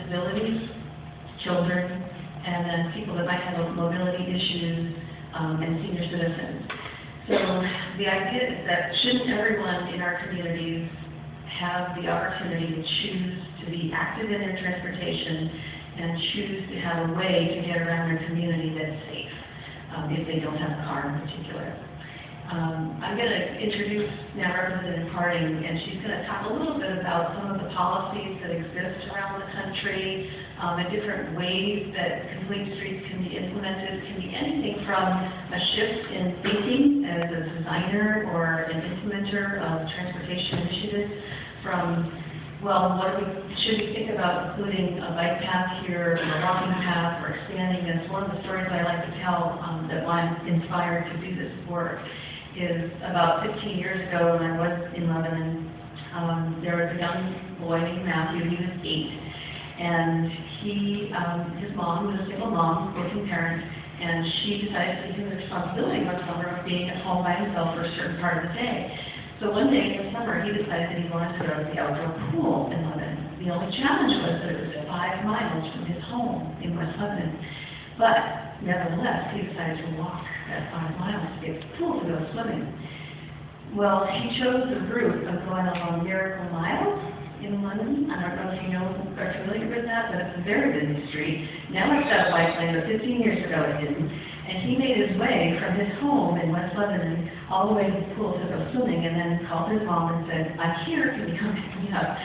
disabilities, children, and then people that might have mobility issues, and senior citizens. So the idea is that shouldn't everyone in our communities have the opportunity to choose to be active in their transportation and choose to have a way to get around their community that's safe, if they don't have a car in particular. I'm going to introduce now Representative Harding, and she's going to talk a little bit about some of the policies that exist around the country, and different ways that Complete Streets can be implemented. It can be anything from a shift in thinking as a designer or an implementer of transportation initiatives, from, well, should we think about including a bike path here, or a walking path, or expanding this? One of the stories I like to tell that I'm inspired to do this work is about 15 years ago when I was in Lebanon. There was a young boy named Matthew. He was 8. And his mom was a single mom, working parent, and she decided to take the responsibility one summer of being at home by himself for a certain part of the day. So one day in the summer, he decided that he wanted to go to the outdoor pool in Lebanon. The only challenge was that it was 5 miles from his home in West Lebanon. But nevertheless, he decided to walk that 5 miles to get to the pool to go swimming. Well, he chose the route of going along Miracle Mile in London. I don't know if you are familiar with that, but it's a very busy street. Now it's got a bike lane, but 15 years ago it didn't. And he made his way from his home in West Lebanon all the way to the pool to go swimming, and then called his mom and said, "I'm here, can you come pick me up?"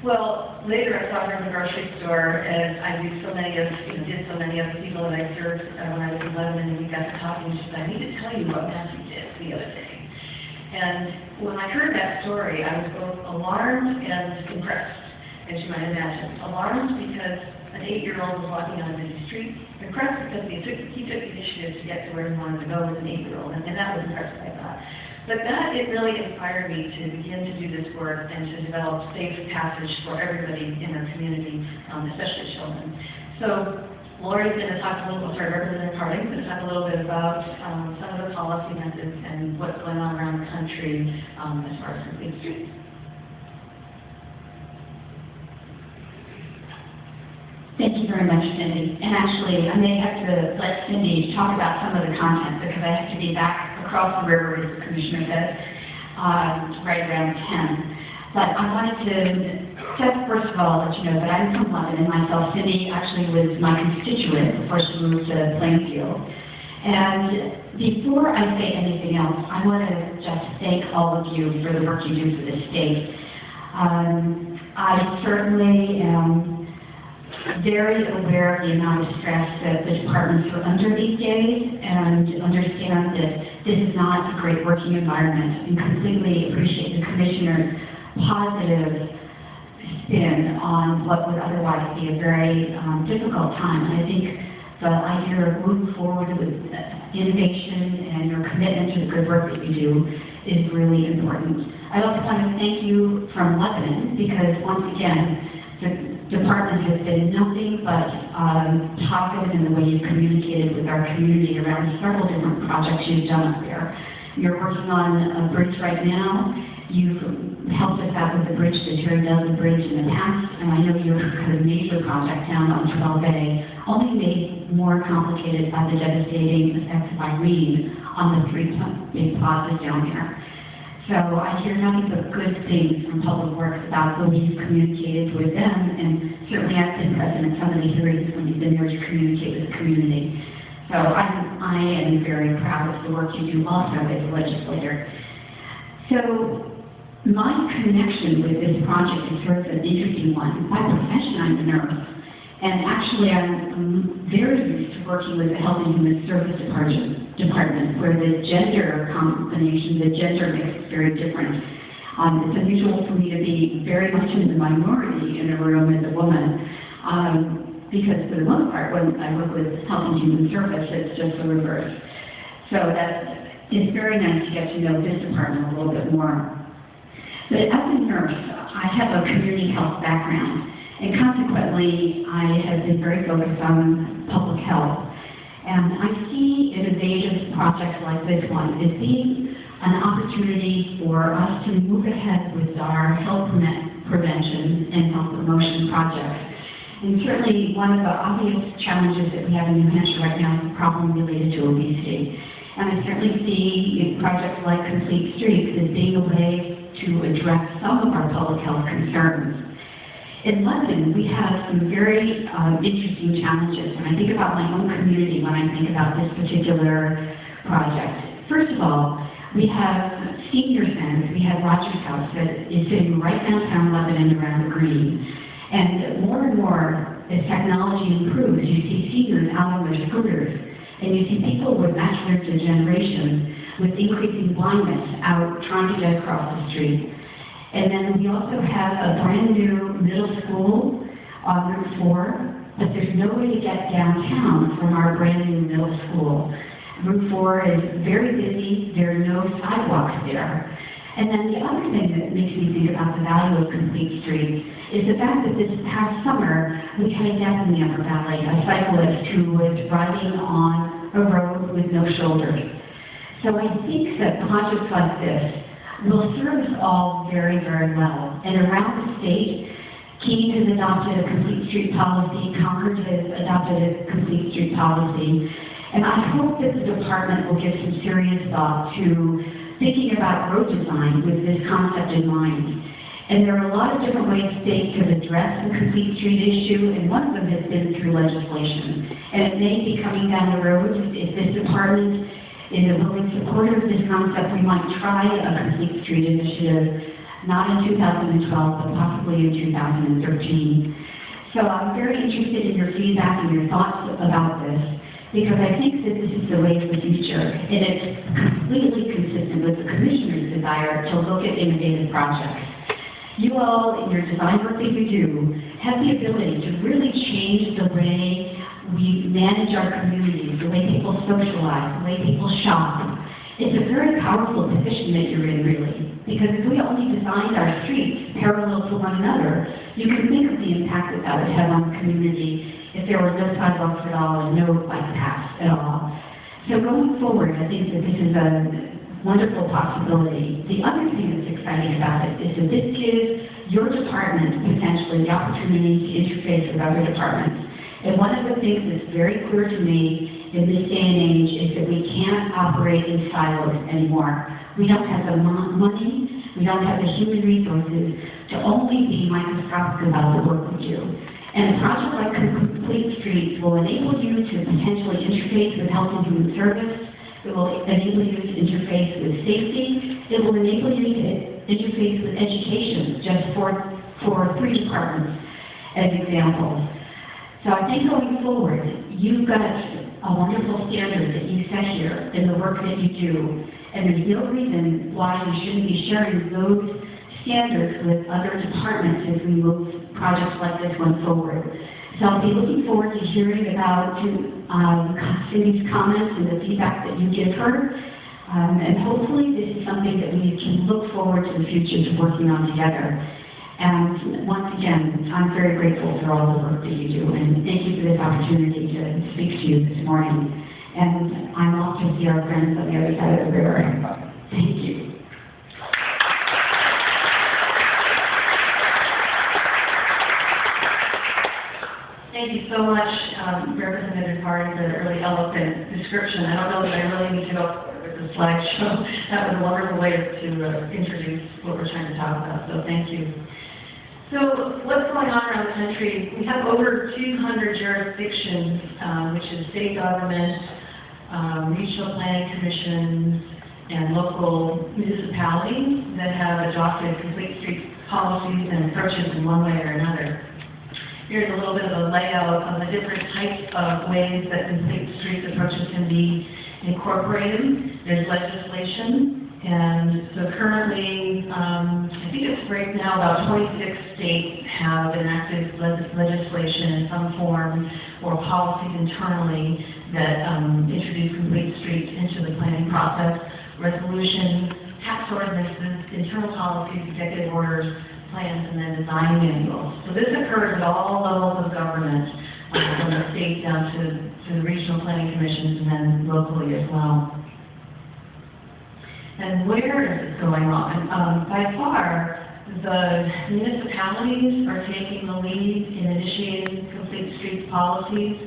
Well, later I saw her in the grocery store, as I did so many of the people that I served when I was in Lebanon, and we got to talking, and she said, "I need to tell you what Matthew did the other day." And when I heard that story, I was both alarmed and impressed, as you might imagine. Alarmed because an 8-year-old was walking on a busy street. Impressed because he took the initiative to get to where he wanted to go as an 8-year-old, and that was impressive, I thought. But it really inspired me to begin to do this work and to develop safe passage for everybody in our community, especially children. So Lori's going to talk Representative Harding is going to talk a little bit about some of the policy methods and what's going on around the country as far as Complete Streets. Thank you very much, Cindy. And actually, I may have to let Cindy talk about some of the content because I have to be back across the river, as the Commissioner said, right around 10. But I wanted to just first of all let you know that I'm from Lebanon myself. Cindy actually was my constituent before she moved to Plainfield. And before I say anything else, I want to just thank all of you for the work you do for the state. I certainly am very aware of the amount of stress that the departments are under these days, and understand that this is not a great working environment, and completely appreciate the Commissioner's positive spin on what would otherwise be a very difficult time. And I think the idea of moving forward with innovation and your commitment to the good work that you do is really important. I also want to thank you from Lebanon, because once again, the department has been nothing but positive in the way you've communicated with our community around several different projects you've done up there. You're working on a bridge right now. You've helped us out with the bridge, the Terry Dudley Bridge in the past, and I know you had a major project down on 12A, only made more complicated by the devastating effects of Irene on the 3 big plazas down there. So I hear nothing but good things from Public Works about the way you've communicated with them, and certainly I've been present at some of the hearings when you've been there to communicate with the community. So I am very proud of the work you do also as a legislator. So my connection with this project is sort of an interesting one. By profession, I'm a nurse. And actually, I'm very used to working with the Health and Human Service Department, where the gender combination, the gender mix is very different. It's unusual for me to be very much in the minority in a room as a woman, because for the most part, when I work with Health and Human Service, it's just the reverse. So it's very nice to get to know this department a little bit more. But as a nurse, I have a community health background, and consequently, I have been very focused on public health. And I see innovative projects like this one as being an opportunity for us to move ahead with our health prevention and health promotion projects. And certainly, one of the obvious challenges that we have in New Hampshire right now is the problem related to obesity. And I certainly see projects like Complete Streets as being a way to address some of our public health concerns. In London, we have some very interesting challenges. When I think about my own community, when I think about this particular project, first of all, we have senior centers. We have Rogers House that is sitting right downtown Lebanon around the Green. And more, as technology improves, you see seniors out on their scooters, and you see people with macular degeneration with increasing blindness out trying to get across the street. And then we also have a brand new middle school on Route 4, but there's no way to get downtown from our brand new middle school. Route 4 is very busy, there are no sidewalks there. And then the other thing that makes me think about the value of Complete Streets is the fact that this past summer, we had a death in the Upper Valley, a cyclist who was riding on a road with no shoulders. So I think that projects like this will serve us all very, very well. And around the state, Keene has adopted a Complete Street policy, Concord has adopted a Complete Street policy, and I hope that the department will give some serious thought to thinking about road design with this concept in mind. And there are a lot of different ways states have addressed the Complete Street issue, and one of them has been through legislation. And it may be coming down the road, if this department is a willing supporter of this concept, we might try a Complete Street initiative, not in 2012, but possibly in 2013. So I'm very interested in your feedback and your thoughts about this, because I think that this is the way of the future, and it's completely consistent with the Commissioner's desire to look at innovative projects. You all, in your design work that you do, have the ability to really change the way we manage our communities, the way people socialize, the way people shop. It's a very powerful position that you're in, really, because if we only designed our streets parallel to one another, you can think of the impact that that would have on the community if there were no sidewalks at all and no bike paths at all. So going forward, I think that this is a wonderful possibility. The other thing that's exciting about it is that this gives your department potentially the opportunity to interface with other departments. And one of the things that's very clear to me in this day and age is that we can't operate in silos anymore. We don't have the money, we don't have the human resources to only be microscopic about the work we do. And a project like Complete Streets will enable you to potentially interface with health and human service. It will enable you to interface with safety. It will enable you to interface with education, just for 3 departments as examples. So I think going forward, you've got a wonderful standard that you set here in the work that you do. And there's no reason why you shouldn't be sharing those standards with other departments as we move projects like this one forward. So I'll be looking forward to hearing about Cindy's comments and the feedback that you give her. And hopefully this is something that we can look forward to the future to working on together. And once again, I'm very grateful for all the work that you do, and thank you for this opportunity to speak to you this morning. And I'm off to see our friends on the other side of the river. Thank you. Thank you so much, Representative Harding, for the really eloquent description. I don't know that I really need to go with the slideshow. That was a wonderful way to introduce what we're trying to talk about, so thank you. So what's going on around the country? We have over 200 jurisdictions, which is state government, regional planning commissions, and local municipalities that have adopted Complete Streets policies and approaches in one way or another. Here's a little bit of a layout of the different types of ways that Complete Streets approaches can be incorporated. There's legislation, and so currently, I think it's right now about 26 states have enacted legislation in some form or policies internally that introduce Complete Streets into the planning process. Resolutions, tax ordinances, internal policies, executive orders, plans, and then design manuals. So this occurs at all levels of government, from the state down to the regional planning commissions and then locally as well. And where is it going on? By far, the municipalities are taking the lead in initiating policies.